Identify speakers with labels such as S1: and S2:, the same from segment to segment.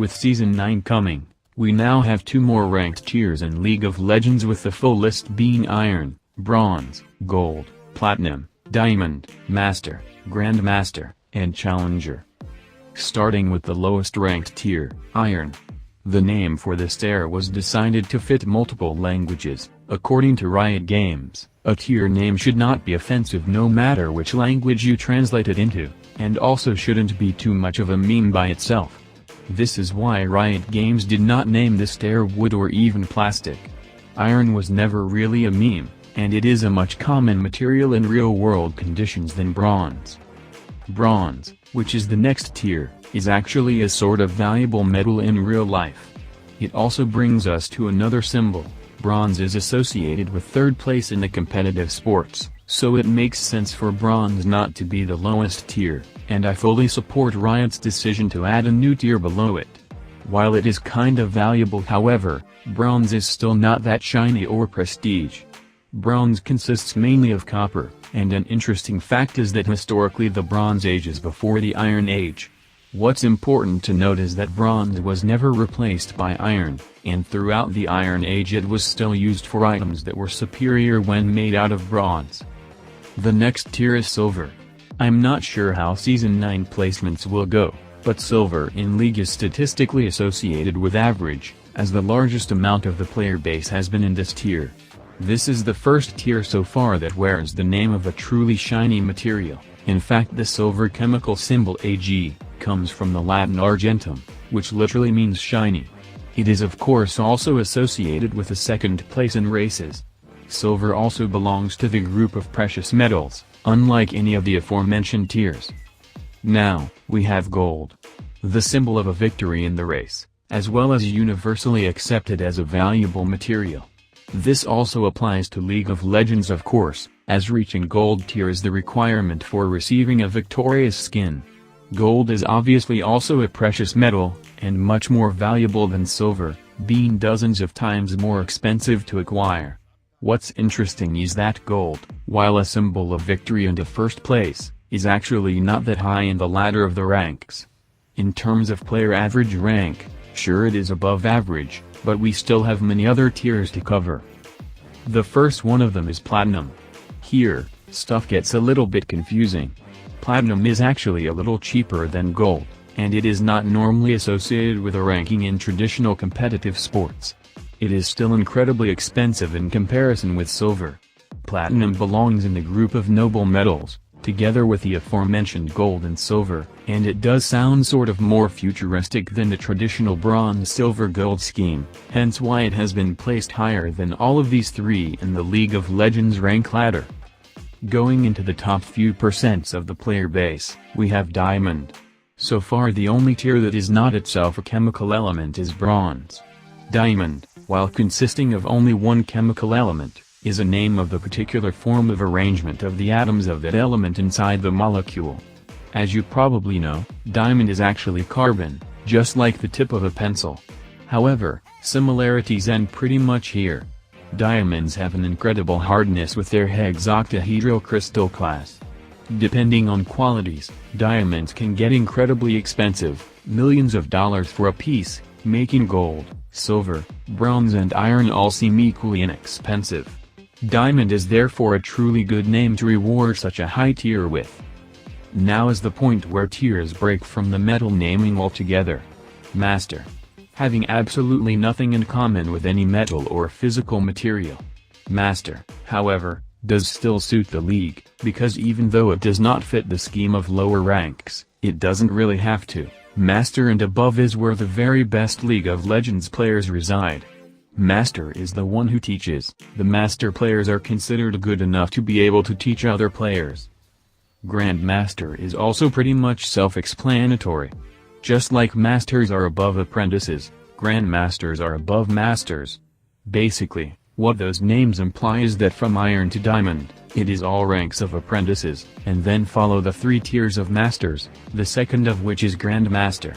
S1: With Season 9 coming, we now have 2 more ranked tiers in League of Legends, with the full list being Iron, Bronze, Gold, Platinum, Diamond, Master, Grandmaster, and Challenger. Starting with the lowest ranked tier, Iron. The name for this tier was decided to fit multiple languages. According to Riot Games, a tier name should not be offensive no matter which language you translate it into, and also shouldn't be too much of a meme by itself. This is why Riot Games did not name this tier wood or even plastic. Iron was never really a meme, and it is a much common material in real-world conditions than bronze. Bronze, which is the next tier, is actually a sort of valuable metal in real life. It also brings us to another symbol. Bronze is associated with third place in the competitive sports, so it makes sense for bronze not to be the lowest tier, and I fully support Riot's decision to add a new tier below it. While it is kind of valuable, however, bronze is still not that shiny or prestige. Bronze consists mainly of copper, and an interesting fact is that historically the Bronze Age is before the Iron Age. What's important to note is that bronze was never replaced by iron, and throughout the Iron Age it was still used for items that were superior when made out of bronze. The next tier is silver. I'm not sure how Season 9 placements will go, but silver in League is statistically associated with average, as the largest amount of the player base has been in this tier. This is the first tier so far that wears the name of a truly shiny material. In fact, the silver chemical symbol Ag comes from the Latin argentum, which literally means shiny. It is of course also associated with the second place in races. Silver also belongs to the group of precious metals, unlike any of the aforementioned tiers. Now, we have gold. The symbol of a victory in the race, as well as universally accepted as a valuable material. This also applies to League of Legends of course, as reaching gold tier is the requirement for receiving a victorious skin. Gold is obviously also a precious metal, and much more valuable than silver, being dozens of times more expensive to acquire. What's interesting is that gold, while a symbol of victory and a first place, is actually not that high in the ladder of the ranks. In terms of player average rank, sure it is above average, but we still have many other tiers to cover. The first one of them is Platinum. Here, stuff gets a little bit confusing. Platinum is actually a little cheaper than gold, and it is not normally associated with a ranking in traditional competitive sports. It is still incredibly expensive in comparison with silver. Platinum belongs in the group of noble metals, together with the aforementioned gold and silver, and it does sound sort of more futuristic than the traditional bronze-silver-gold scheme, hence why it has been placed higher than all of these three in the League of Legends rank ladder. Going into the top few percents of the player base, we have Diamond. So far the only tier that is not itself a chemical element is Bronze. Diamond, while consisting of only one chemical element, is a name of the particular form of arrangement of the atoms of that element inside the molecule. As you probably know, diamond is actually carbon, just like the tip of a pencil. However, similarities end pretty much here. Diamonds have an incredible hardness with their hexoctahedral crystal class. Depending on qualities, diamonds can get incredibly expensive, millions of dollars for a piece, making gold, silver, bronze and iron all seem equally inexpensive. Diamond is therefore a truly good name to reward such a high tier with. Now is the point where tiers break from the metal naming altogether. Master. Having absolutely nothing in common with any metal or physical material. Master, however, does still suit the league, because even though it does not fit the scheme of lower ranks, it doesn't really have to. Master and above is where the very best League of Legends players reside. Master is the one who teaches. The master players are considered good enough to be able to teach other players. Grandmaster is also pretty much self-explanatory. Just like masters are above apprentices, grandmasters are above masters. Basically, what those names imply is that from iron to diamond, it is all ranks of apprentices, and then follow the 3 tiers of masters, the second of which is grandmaster.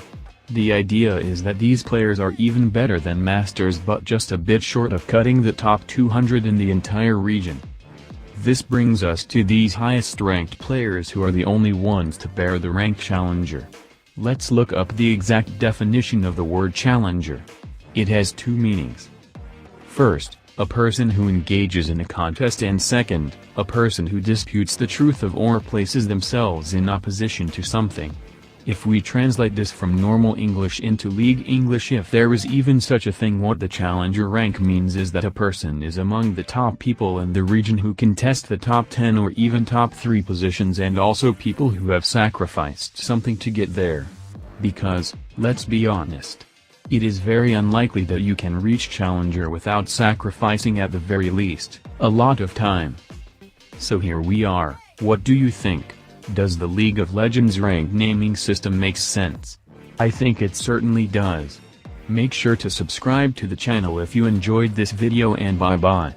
S1: The idea is that these players are even better than masters but just a bit short of cutting the top 200 in the entire region. This brings us to these highest ranked players who are the only ones to bear the rank challenger. Let's look up the exact definition of the word challenger. It has two meanings. First, a person who engages in a contest, and second, a person who disputes the truth of or places themselves in opposition to something. If we translate this from normal English into League English, if there is even such a thing, what the challenger rank means is that a person is among the top people in the region who contest the top 10 or even top 3 positions, and also people who have sacrificed something to get there. Because, let's be honest, it is very unlikely that you can reach challenger without sacrificing at the very least a lot of time. So here we are. What do you think? Does the League of Legends rank naming system make sense? I think it certainly does. Make sure to subscribe to the channel if you enjoyed this video, and bye bye.